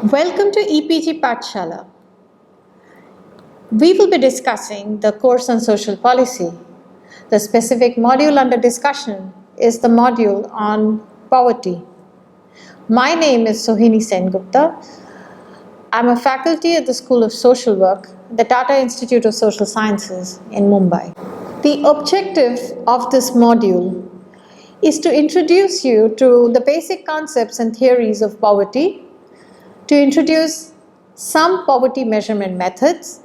Welcome to EPG Pathshala. We will be discussing the course on social policy. The specific module under discussion is the module on poverty. My name is Sohini Sengupta. I'm a faculty at the School of Social Work, the Tata Institute of Social Sciences in Mumbai. The objective of this module is to introduce you to the basic concepts and theories of poverty, to introduce some poverty measurement methods,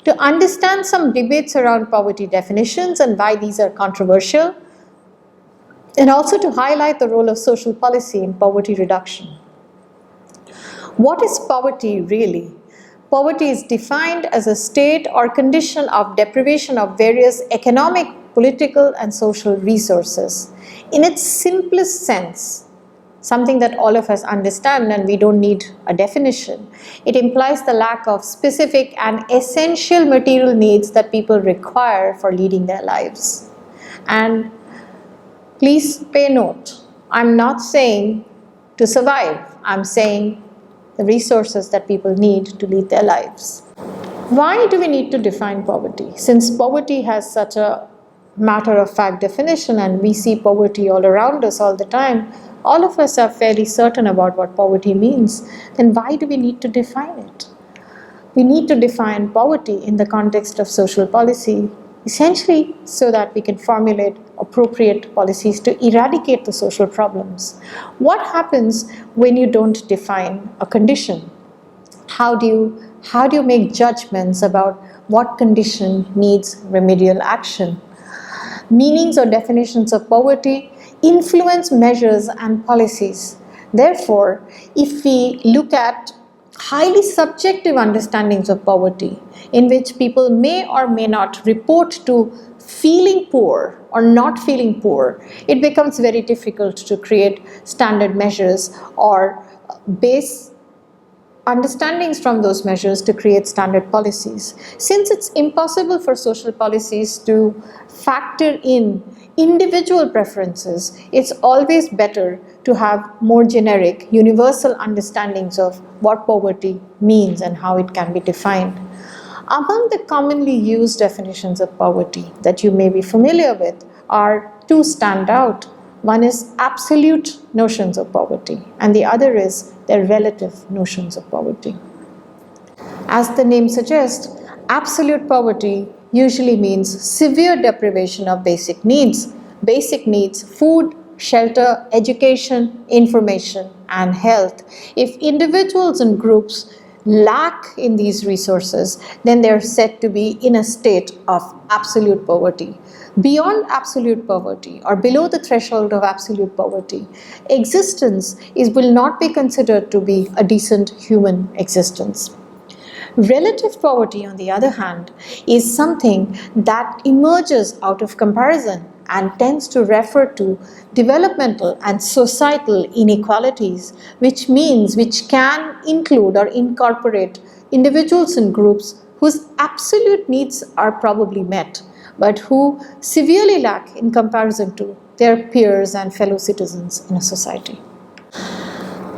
to understand some debates around poverty definitions and why these are controversial, and also to highlight the role of social policy in poverty reduction. What is poverty really? Poverty is defined as a state or condition of deprivation of various economic, political, and social resources. In its simplest sense, something that all of us understand and we don't need a definition, it implies the lack of specific and essential material needs that people require for leading their lives. And please pay note, I'm not saying to survive, I'm saying the resources that people need to lead their lives. Why do we need to define poverty? Since poverty has such a matter of fact definition and we see poverty all around us all the time, all of us are fairly certain about what poverty means, then why do we need to define it? We need to define poverty in the context of social policy, essentially so that we can formulate appropriate policies to eradicate the social problems. What happens when you don't define a condition? How do you make judgments about what condition needs remedial action? Meanings or definitions of poverty influence measures and policies. Therefore, if we look at highly subjective understandings of poverty, in which people may or may not report to feeling poor or not feeling poor, it becomes very difficult to create standard measures or base understandings from those measures to create standard policies. Since it's impossible for social policies to factor in individual preferences, it's always better to have more generic, universal understandings of what poverty means and how it can be defined. Among the commonly used definitions of poverty that you may be familiar with are two stand out. One is absolute notions of poverty, and the other is their relative notions of poverty. As the name suggests, absolute poverty usually means severe deprivation of basic needs. Basic needs: food, shelter, education, information, and health. If individuals and groups lack in these resources, then they are said to be in a state of absolute poverty. Beyond absolute poverty or below the threshold of absolute poverty, existence will not be considered to be a decent human existence. Relative poverty, on the other hand, is something that emerges out of comparison and tends to refer to developmental and societal inequalities, which can include or incorporate individuals and groups whose absolute needs are probably met, but who severely lack in comparison to their peers and fellow citizens in a society.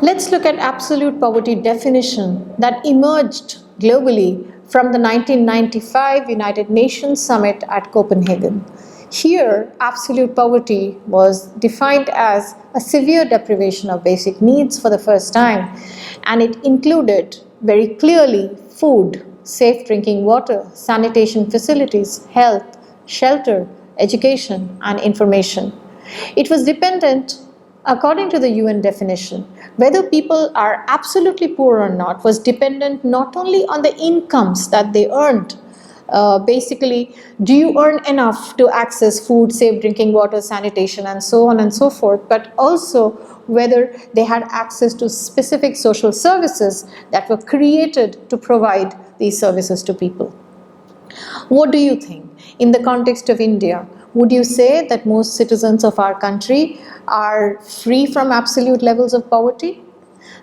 Let's look at absolute poverty definition that emerged globally from the 1995 United Nations Summit at Copenhagen. Here, absolute poverty was defined as a severe deprivation of basic needs for the first time, and it included very clearly food, safe drinking water, sanitation facilities, health, shelter, education, and information. It was dependent, according to the UN definition, whether people are absolutely poor or not was dependent not only on the incomes that they earned. Basically, do you earn enough to access food, safe drinking water, sanitation, and so on and so forth, but also whether they had access to specific social services that were created to provide these services to people. What do you think? In the context of India, would you say that most citizens of our country are free from absolute levels of poverty?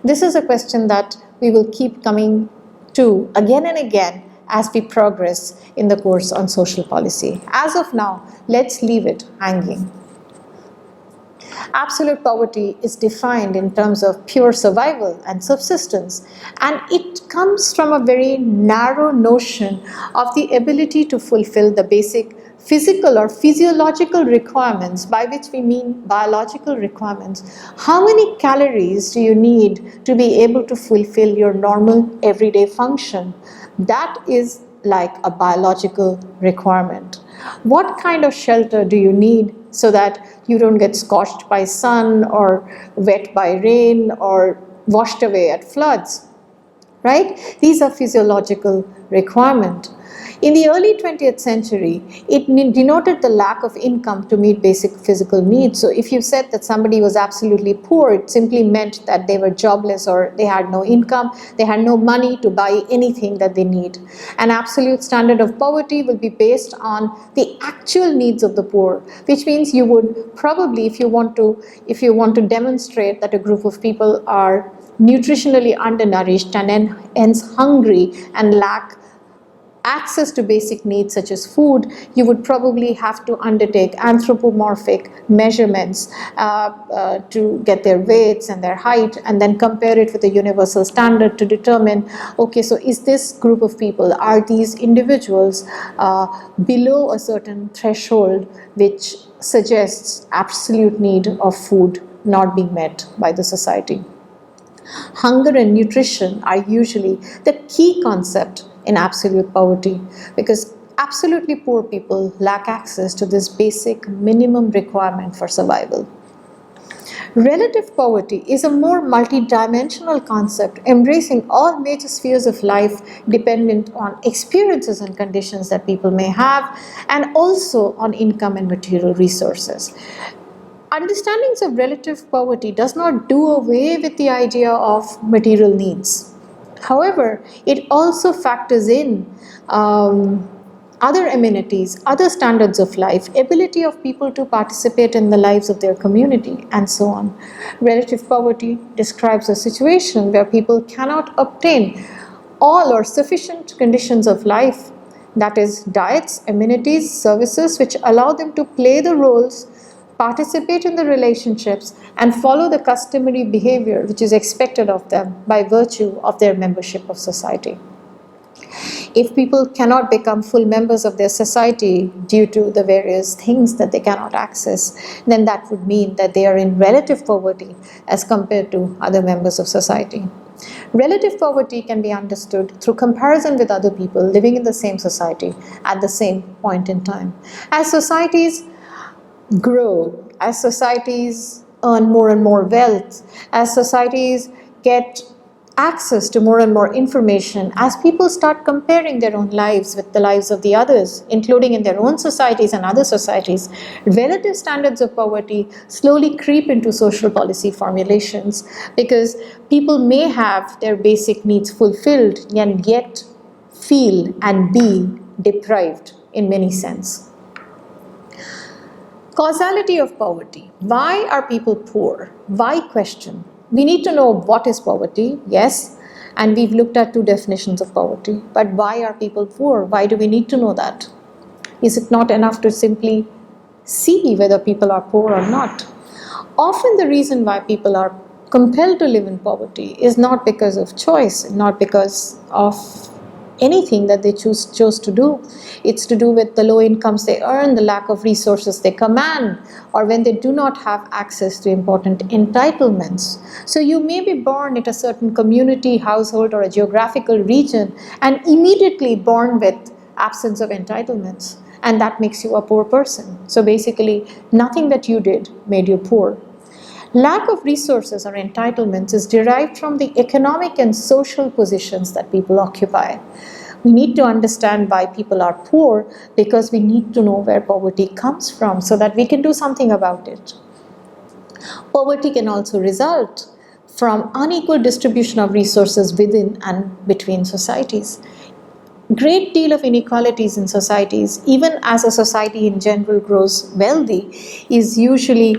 This is a question that we will keep coming to again and again as we progress in the course on social policy. As of now, let's leave it hanging. Absolute poverty is defined in terms of pure survival and subsistence, and it comes from a very narrow notion of the ability to fulfill the basic physical or physiological requirements, by which we mean biological requirements. How many calories do you need to be able to fulfill your normal everyday function? That is like a biological requirement. What kind of shelter do you need so that you don't get scorched by sun or wet by rain or washed away at floods? Right? These are physiological requirements. In the early 20th century, it denoted the lack of income to meet basic physical needs. So if you said that somebody was absolutely poor, it simply meant that they were jobless or they had no income, they had no money to buy anything that they need. An absolute standard of poverty will be based on the actual needs of the poor, which means you would probably, if you want to demonstrate that a group of people are nutritionally undernourished and hence hungry and lack access to basic needs such as food, you would probably have to undertake anthropomorphic measurements to get their weights and their height, and then compare it with a universal standard to determine, okay, so is this group of people, are these individuals below a certain threshold which suggests absolute need of food not being met by the society. Hunger and nutrition are usually the key concept in absolute poverty, because absolutely poor people lack access to this basic minimum requirement for survival. Relative poverty is a more multidimensional concept embracing all major spheres of life dependent on experiences and conditions that people may have, and also on income and material resources. Understandings of relative poverty does not do away with the idea of material needs. However, it also factors in other amenities, other standards of life, ability of people to participate in the lives of their community, and so on. Relative poverty describes a situation where people cannot obtain all or sufficient conditions of life, that is, diets, amenities, services which allow them to play the roles, participate in the relationships, and follow the customary behavior which is expected of them by virtue of their membership of society. If people cannot become full members of their society due to the various things that they cannot access, then that would mean that they are in relative poverty as compared to other members of society. Relative poverty can be understood through comparison with other people living in the same society at the same point in time. As societies grow, as societies earn more and more wealth, as societies get access to more and more information, as people start comparing their own lives with the lives of the others, including in their own societies and other societies, relative standards of poverty slowly creep into social policy formulations, because people may have their basic needs fulfilled and yet feel and be deprived in many sense. Causality of poverty. Why are people poor? Why question? We need to know what is poverty, yes, and we've looked at two definitions of poverty. But why are people poor? Why do we need to know that? Is it not enough to simply see whether people are poor or not? Often the reason why people are compelled to live in poverty is not because of choice, not because of anything that they chose to do. It's to do with the low incomes they earn, the lack of resources they command, or when they do not have access to important entitlements. So you may be born in a certain community, household, or a geographical region and immediately born with absence of entitlements, and that makes you a poor person. So basically, nothing that you did made you poor. Lack of resources or entitlements is derived from the economic and social positions that people occupy. We need to understand why people are poor, because we need to know where poverty comes from so that we can do something about it. Poverty can also result from unequal distribution of resources within and between societies. Great deal of inequalities in societies, even as a society in general grows wealthy, is usually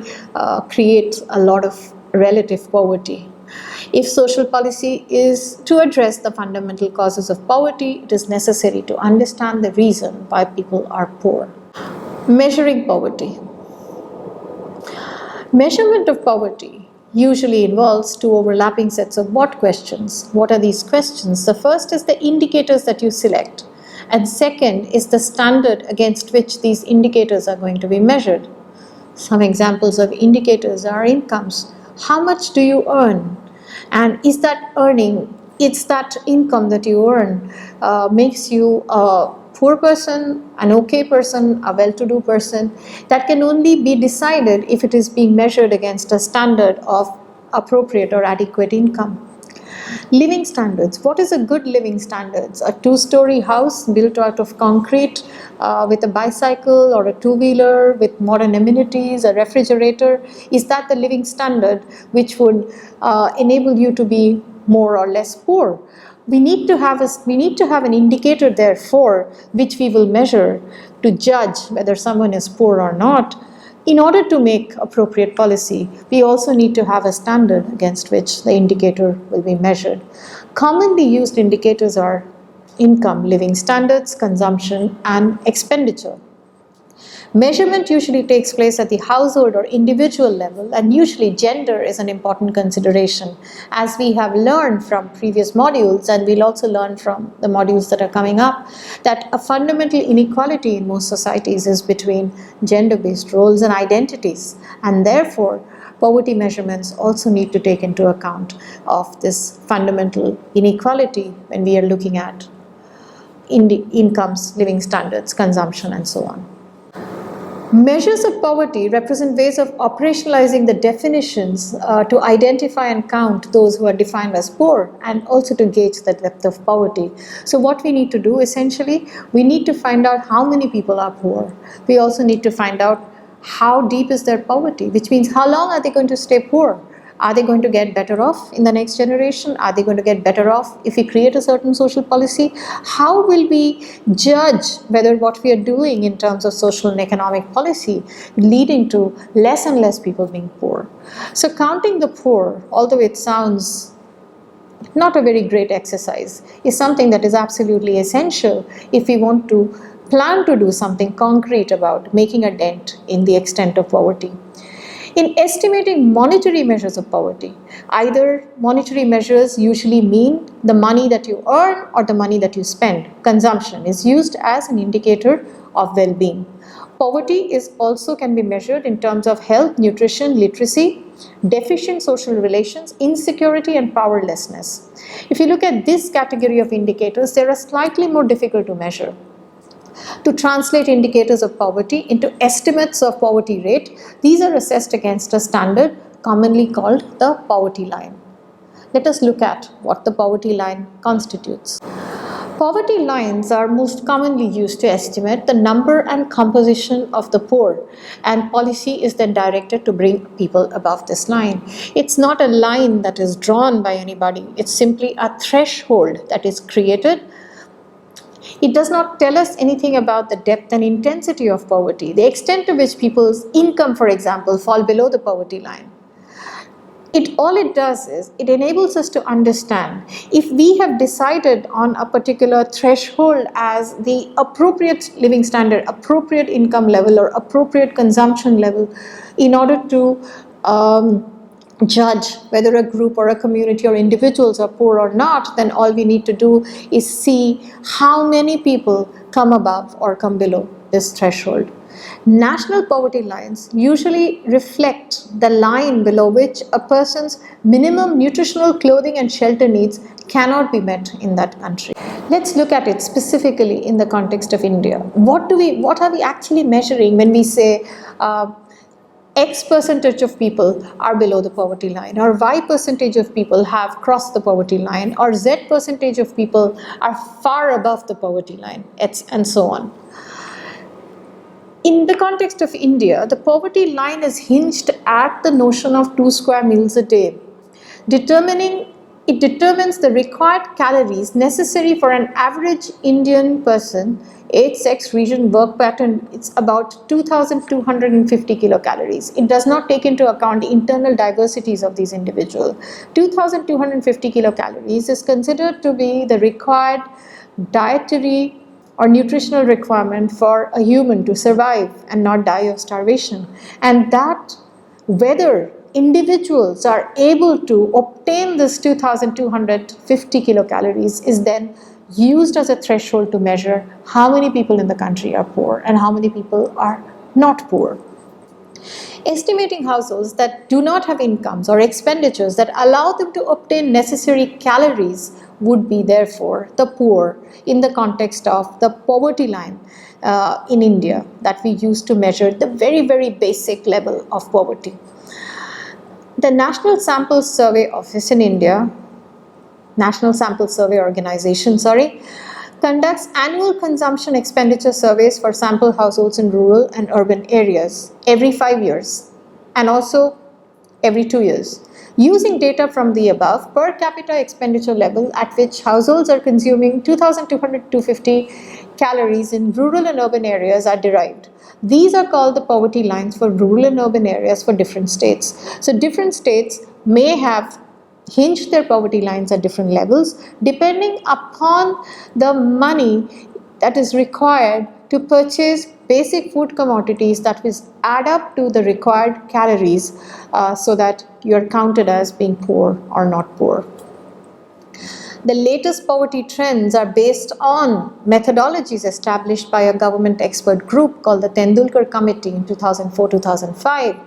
creates a lot of relative poverty. If social policy is to address the fundamental causes of poverty, it is necessary to understand the reason why people are poor. Measuring poverty. Measurement of poverty usually involves two overlapping sets of what questions. What are these questions? The first is the indicators that you select, and second is the standard against which these indicators are going to be measured. Some examples of indicators are incomes. How much do you earn? And is that earning, it's that income that you earn makes you a poor person, an okay person, a well-to-do person? That can only be decided if it is being measured against a standard of appropriate or adequate income. Living standards. What is a good living standards? A two-story house built out of concrete with a bicycle or a two-wheeler with modern amenities, a refrigerator. Is that the living standard which would enable you to be more or less poor? We need to have an indicator, therefore, which we will measure to judge whether someone is poor or not. In order to make appropriate policy, we also need to have a standard against which the indicator will be measured. Commonly used indicators are income, living standards, consumption, and expenditure. Measurement usually takes place at the household or individual level, and usually gender is an important consideration. As we have learned from previous modules, and we'll also learn from the modules that are coming up, that a fundamental inequality in most societies is between gender-based roles and identities, and therefore poverty measurements also need to take into account of this fundamental inequality when we are looking at incomes, living standards, consumption, and so on. Measures of poverty represent ways of operationalizing the definitions to identify and count those who are defined as poor, and also to gauge the depth of poverty. So what we need to do essentially, we need to find out how many people are poor. We also need to find out how deep is their poverty, which means how long are they going to stay poor? Are they going to get better off in the next generation? Are they going to get better off if we create a certain social policy? How will we judge whether what we are doing in terms of social and economic policy leading to less and less people being poor? So counting the poor, although it sounds not a very great exercise, is something that is absolutely essential if we want to plan to do something concrete about making a dent in the extent of poverty. In estimating monetary measures of poverty, either monetary measures usually mean the money that you earn or the money that you spend. Consumption is used as an indicator of well-being. Poverty is also can be measured in terms of health, nutrition, literacy, deficient social relations, insecurity, and powerlessness. If you look at this category of indicators, they are slightly more difficult to measure. To translate indicators of poverty into estimates of poverty rate, these are assessed against a standard commonly called the poverty line. Let us look at what the poverty line constitutes. Poverty lines are most commonly used to estimate the number and composition of the poor, and policy is then directed to bring people above this line. It's not a line that is drawn by anybody, it's simply a threshold that is created. It does not tell us anything about the depth and intensity of poverty, the extent to which people's income, for example, fall below the poverty line. All it does is, it enables us to understand if we have decided on a particular threshold as the appropriate living standard, appropriate income level, or appropriate consumption level in order to judge whether a group or a community or individuals are poor or not, then all we need to do is see how many people come above or come below this threshold. National poverty lines usually reflect the line below which a person's minimum nutritional, clothing, and shelter needs cannot be met in that country. Let's look at it specifically in the context of India. What are we actually measuring when we say X percentage of people are below the poverty line, or Y percentage of people have crossed the poverty line, or Z percentage of people are far above the poverty line, and so on. In the context of India, the poverty line is hinged at the notion of 2 square meals a day. It determines the required calories necessary for an average Indian person, age, sex, region, work pattern. It's about 2,250 kilocalories. It does not take into account the internal diversities of these individuals. 2,250 kilocalories is considered to be the required dietary or nutritional requirement for a human to survive and not die of starvation. And that whether individuals are able to obtain this 2,250 kilocalories is then used as a threshold to measure how many people in the country are poor and how many people are not poor. Estimating households that do not have incomes or expenditures that allow them to obtain necessary calories would be therefore the poor in the context of the poverty line in India that we use to measure the very, very basic level of poverty. The National Sample Survey Office in India, National Sample Survey Organization, conducts annual consumption expenditure surveys for sample households in rural and urban areas every 5 years and also every 2 years. Using data from the above, per capita expenditure level at which households are consuming 2,250 calories in rural and urban areas are derived. These are called the poverty lines for rural and urban areas for different states. So different states may have hinge their poverty lines at different levels depending upon the money that is required to purchase basic food commodities that will add up to the required calories so that you are counted as being poor or not poor. The latest poverty trends are based on methodologies established by a government expert group called the Tendulkar Committee in 2004-2005.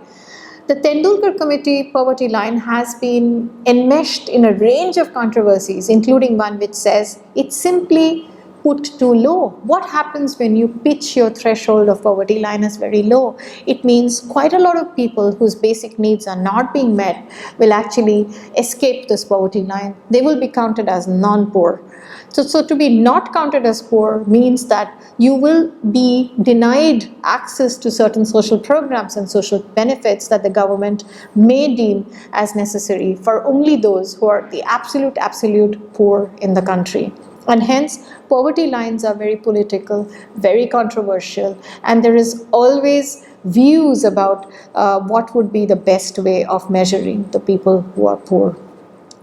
The Tendulkar Committee poverty line has been enmeshed in a range of controversies, including one which says it's simply put too low. What happens when you pitch your threshold of poverty line as very low? It means quite a lot of people whose basic needs are not being met will actually escape this poverty line. They will be counted as non-poor. So to be not counted as poor means that you will be denied access to certain social programs and social benefits that the government may deem as necessary for only those who are the absolute poor in the country. And hence, poverty lines are very political, very controversial, and there is always views about what would be the best way of measuring the people who are poor.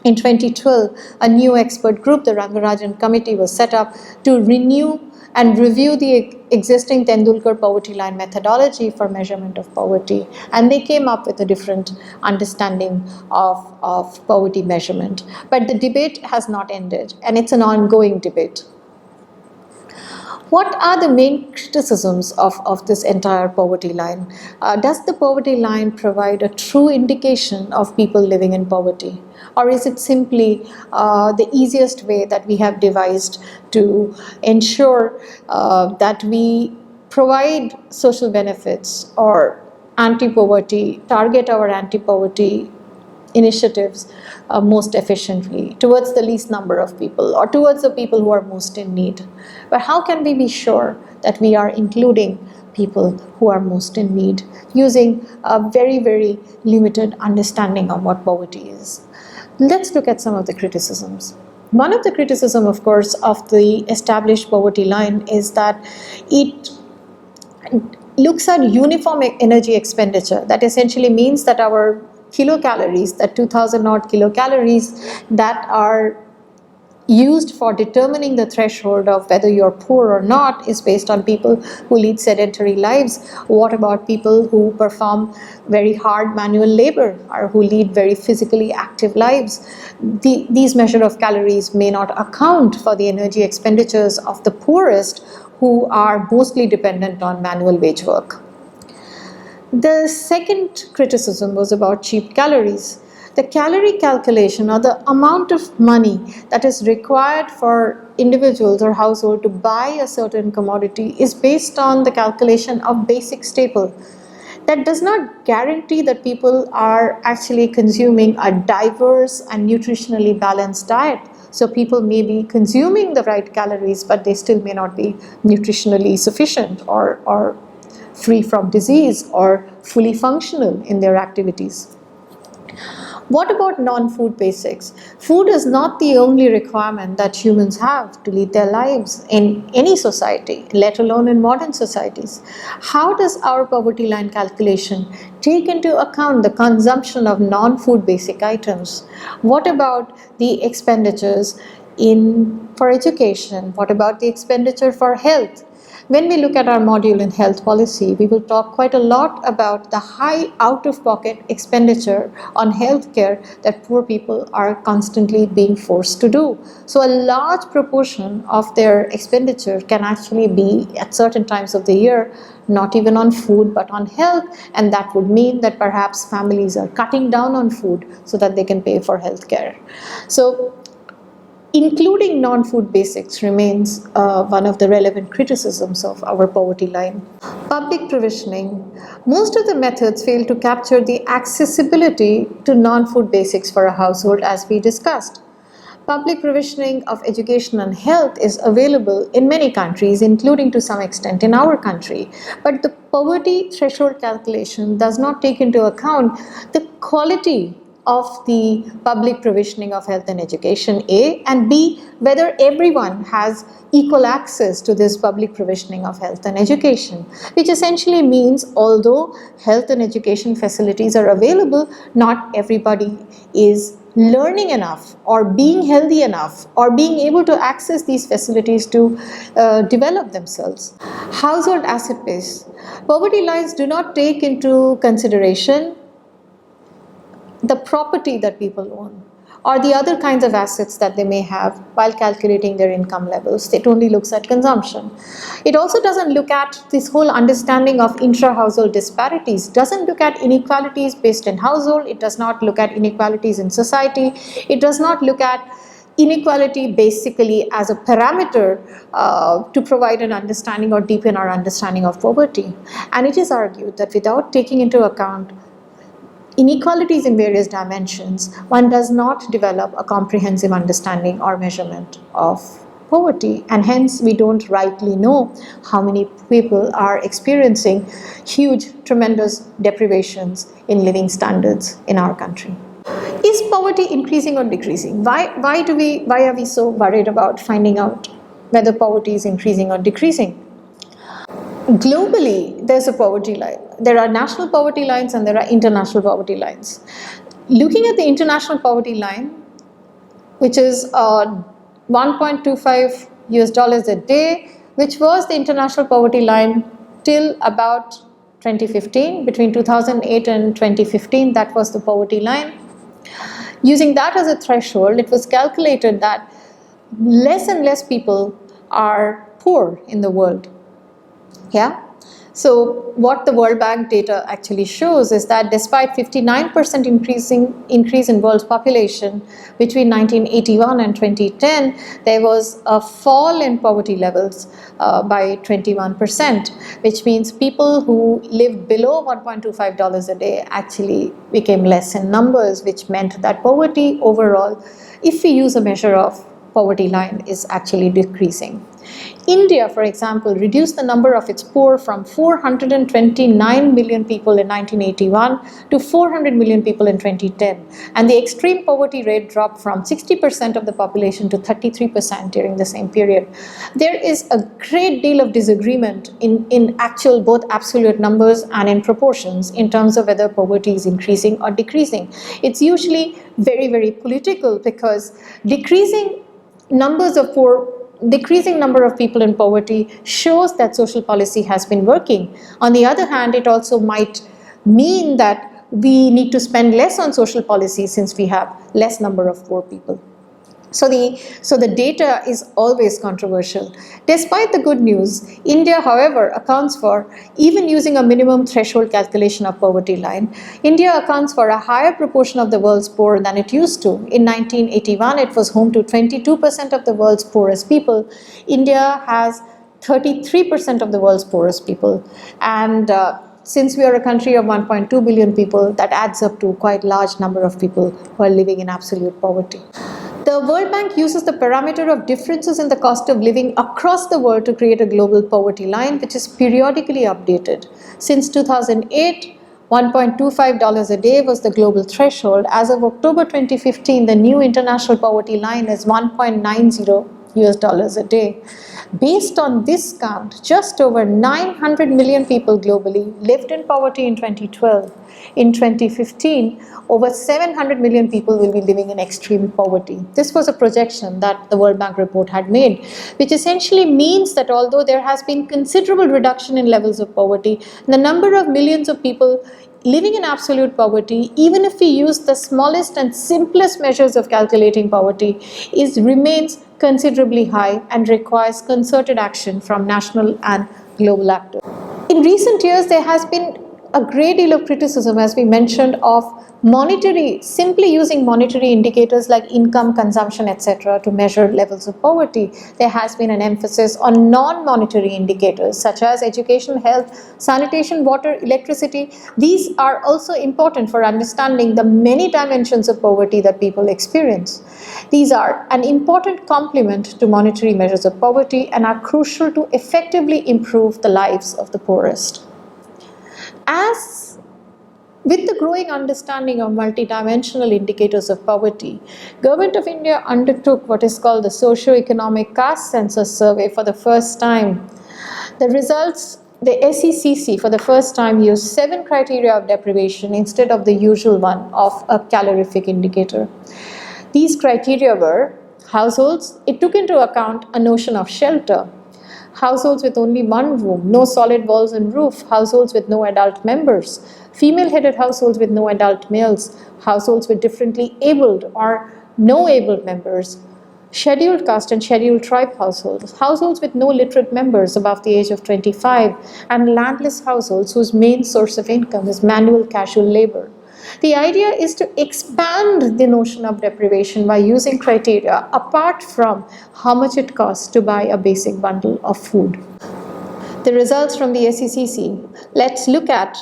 In 2012, a new expert group, the Rangarajan Committee, was set up to renew and review the existing Tendulkar poverty line methodology for measurement of poverty. And they came up with a different understanding of poverty measurement. But the debate has not ended, and it's an ongoing debate. What are the main criticisms of this entire poverty line? Does the poverty line provide a true indication of people living in poverty? Or is it simply the easiest way that we have devised to ensure that we provide social benefits or anti-poverty, target our anti-poverty initiatives most efficiently towards the least number of people or towards the people who are most in need? But how can we be sure that we are including people who are most in need using a very, very limited understanding of what poverty is? Let's look at some of the criticisms. One of the criticisms, of course, of the established poverty line is that it looks at uniform energy expenditure. That essentially means that our kilocalories, that 2000 odd kilocalories that are used for determining the threshold of whether you're poor or not is based on people who lead sedentary lives. What about people who perform very hard manual labor or who lead very physically active lives? These measure of calories may not account for the energy expenditures of the poorest who are mostly dependent on manual wage work. The second criticism was about cheap calories. The calorie calculation, or the amount of money that is required for individuals or household to buy a certain commodity, is based on the calculation of basic staple. That does not guarantee that people are actually consuming a diverse and nutritionally balanced diet. So people may be consuming the right calories, but they still may not be nutritionally sufficient or free from disease or fully functional in their activities. What about non-food basics? Food is not the only requirement that humans have to lead their lives in any society, let alone in modern societies. How does our poverty line calculation take into account the consumption of non-food basic items? What about the expenditures for education? What about the expenditure for health? When we look at our module in health policy, we will talk quite a lot about the high out-of-pocket expenditure on healthcare that poor people are constantly being forced to do. So a large proportion of their expenditure can actually be at certain times of the year not even on food but on health, and that would mean that perhaps families are cutting down on food so that they can pay for healthcare. So including non-food basics remains one of the relevant criticisms of our poverty line. Public provisioning. Most of the methods fail to capture the accessibility to non-food basics for a household, as we discussed. Public provisioning of education and health is available in many countries, including to some extent in our country. But the poverty threshold calculation does not take into account the quality of the public provisioning of health and education, A, and B, whether everyone has equal access to this public provisioning of health and education, which essentially means although health and education facilities are available, not everybody is learning enough or being healthy enough or being able to access these facilities to develop themselves. Household asset base. Poverty lines do not take into consideration the property that people own or the other kinds of assets that they may have while calculating their income levels. It only looks at consumption. It also doesn't look at this whole understanding of intra-household disparities, doesn't look at inequalities based in household, it does not look at inequalities in society, it does not look at inequality basically as a parameter to provide an understanding or deepen our understanding of poverty. And it is argued that without taking into account inequalities in various dimensions, one does not develop a comprehensive understanding or measurement of poverty, and hence we don't rightly know how many people are experiencing huge, tremendous deprivations in living standards in our country. Is poverty increasing or decreasing? Why are we so worried about finding out whether poverty is increasing or decreasing? Globally, there's a poverty line. There are national poverty lines and there are international poverty lines. Looking at the international poverty line, which is 1.25 US dollars a day, which was the international poverty line till about 2015, between 2008 and 2015, that was the poverty line. Using that as a threshold, it was calculated that less and less people are poor in the world. Yeah. So what the World Bank data actually shows is that despite 59% increase in world's population between 1981 and 2010, there was a fall in poverty levels by 21%, which means people who lived below $1.25 a day actually became less in numbers, which meant that poverty overall, if we use a measure of poverty line, is actually decreasing. India, for example, reduced the number of its poor from 429 million people in 1981 to 400 million people in 2010. And the extreme poverty rate dropped from 60% of the population to 33% during the same period. There is a great deal of disagreement in actual both absolute numbers and in proportions in terms of whether poverty is increasing or decreasing. It's usually very, very political because decreasing number of people in poverty shows that social policy has been working. On the other hand, it also might mean that we need to spend less on social policy since we have less number of poor people. So the data is always controversial. Despite the good news, India, however, accounts for, even using a minimum threshold calculation of poverty line, India accounts for a higher proportion of the world's poor than it used to. In 1981, it was home to 22% of the world's poorest people. India has 33% of the world's poorest people. And since we are a country of 1.2 billion people, that adds up to quite large number of people who are living in absolute poverty. The World Bank uses the parameter of differences in the cost of living across the world to create a global poverty line, which is periodically updated. Since 2008, $1.25 a day was the global threshold. As of October 2015, the new international poverty line is $1.90 US dollars a day. Based on this count, just over 900 million people globally lived in poverty in 2012. In 2015, over 700 million people will be living in extreme poverty. This was a projection that the World Bank report had made, which essentially means that although there has been considerable reduction in levels of poverty, the number of millions of people living in absolute poverty, even if we use the smallest and simplest measures of calculating poverty, remains considerably high and requires concerted action from national and global actors. In recent years, there has been a great deal of criticism, as we mentioned, of simply using monetary indicators like income, consumption, etc. to measure levels of poverty. There has been an emphasis on non-monetary indicators such as education, health, sanitation, water, electricity. These are also important for understanding the many dimensions of poverty that people experience. These are an important complement to monetary measures of poverty and are crucial to effectively improve the lives of the poorest. As with the growing understanding of multidimensional indicators of poverty, Government of India undertook what is called the Socio-Economic Caste Census Survey for the first time. The results, the SECC for the first time used 7 criteria of deprivation instead of the usual one of a calorific indicator. These criteria were households. It took into account a notion of shelter. Households with only one room, no solid walls and roof, households with no adult members, female-headed households with no adult males, households with differently abled or no abled members, scheduled caste and scheduled tribe households, households with no literate members above the age of 25, and landless households whose main source of income is manual casual labor. The idea is to expand the notion of deprivation by using criteria apart from how much it costs to buy a basic bundle of food. The results from the SECC, let's look at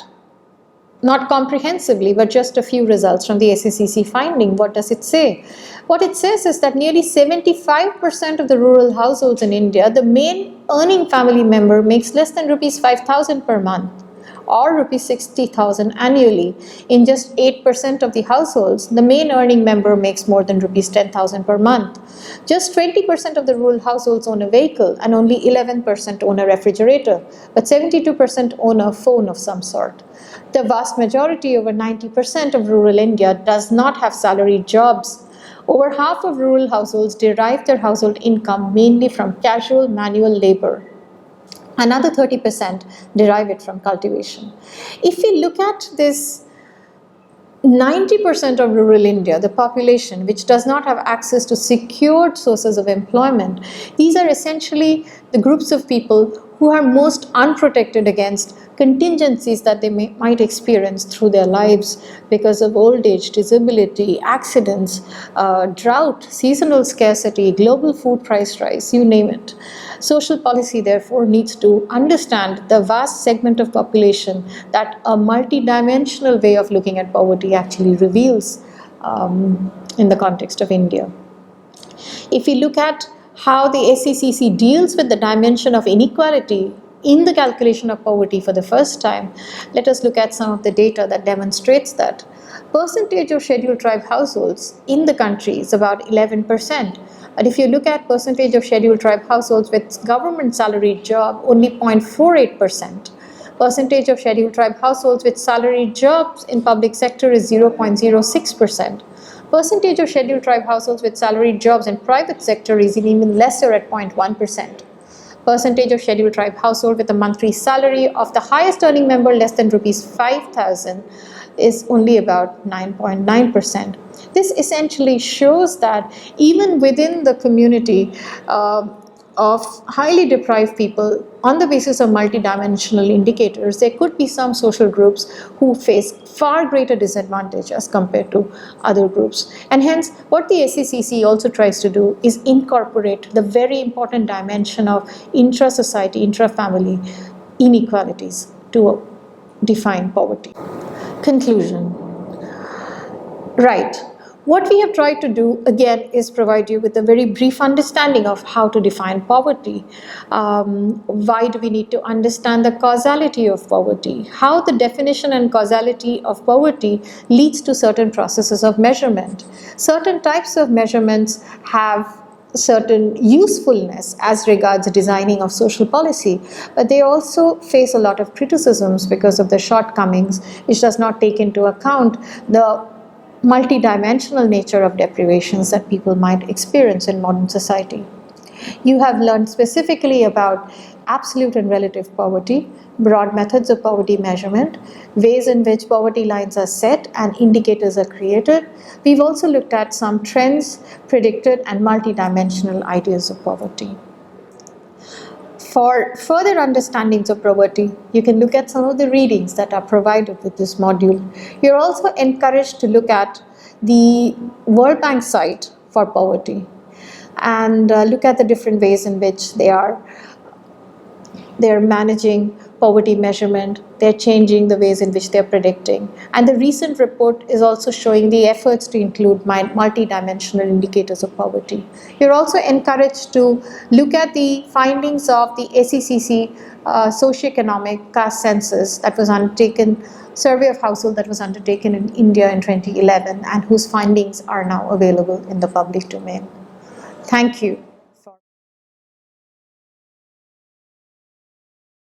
not comprehensively, but just a few results from the SECC finding. What does it say? What it says is that nearly 75% of the rural households in India, the main earning family member makes less than rupees 5,000 per month, or rupees 60,000 annually. In just 8% of the households, the main earning member makes more than rupees 10,000 per month. Just 20% of the rural households own a vehicle and only 11% own a refrigerator, but 72% own a phone of some sort. The vast majority, over 90% of rural India, does not have salaried jobs. Over half of rural households derive their household income mainly from casual manual labor. Another 30% derive it from cultivation. If we look at this 90% of rural India, the population which does not have access to secured sources of employment, these are essentially the groups of people who are most unprotected against contingencies that they might experience through their lives because of old age, disability, accidents, drought, seasonal scarcity, global food price rise, you name it. Social policy, therefore, needs to understand the vast segment of population that a multidimensional way of looking at poverty actually reveals in the context of India. If we look at how the SECC deals with the dimension of inequality in the calculation of poverty for the first time, let us look at some of the data that demonstrates that. Percentage of scheduled tribe households in the country is about 11%. But if you look at percentage of scheduled tribe households with government salaried job, only 0.48%. Percentage of scheduled tribe households with salaried jobs in public sector is 0.06%. Percentage of scheduled tribe households with salaried jobs in private sector is even lesser at 0.1%. Percentage of scheduled tribe household with a monthly salary of the highest earning member less than rupees 5,000 is only about 9.9%. This essentially shows that even within the community of highly deprived people, on the basis of multidimensional indicators, there could be some social groups who face far greater disadvantage as compared to other groups. And hence, what the SECC also tries to do is incorporate the very important dimension of intra-society, intra-family inequalities to define poverty. Conclusion. Right. What we have tried to do, again, is provide you with a very brief understanding of how to define poverty. Why do we need to understand the causality of poverty? How the definition and causality of poverty leads to certain processes of measurement. Certain types of measurements have certain usefulness as regards designing of social policy, but they also face a lot of criticisms because of the shortcomings, which does not take into account the multidimensional nature of deprivations that people might experience in modern society. You have learned specifically about absolute and relative poverty, broad methods of poverty measurement, ways in which poverty lines are set and indicators are created. We've also looked at some trends, predicted, and multidimensional ideas of poverty. For further understandings of poverty, you can look at some of the readings that are provided with this module. You're also encouraged to look at the World Bank site for poverty and look at the different ways in which they are managing poverty measurement, they're changing the ways in which they're predicting. And the recent report is also showing the efforts to include multidimensional indicators of poverty. You're also encouraged to look at the findings of the SECC socioeconomic caste census that was undertaken, survey of household that was undertaken in India in 2011 and whose findings are now available in the public domain. Thank you.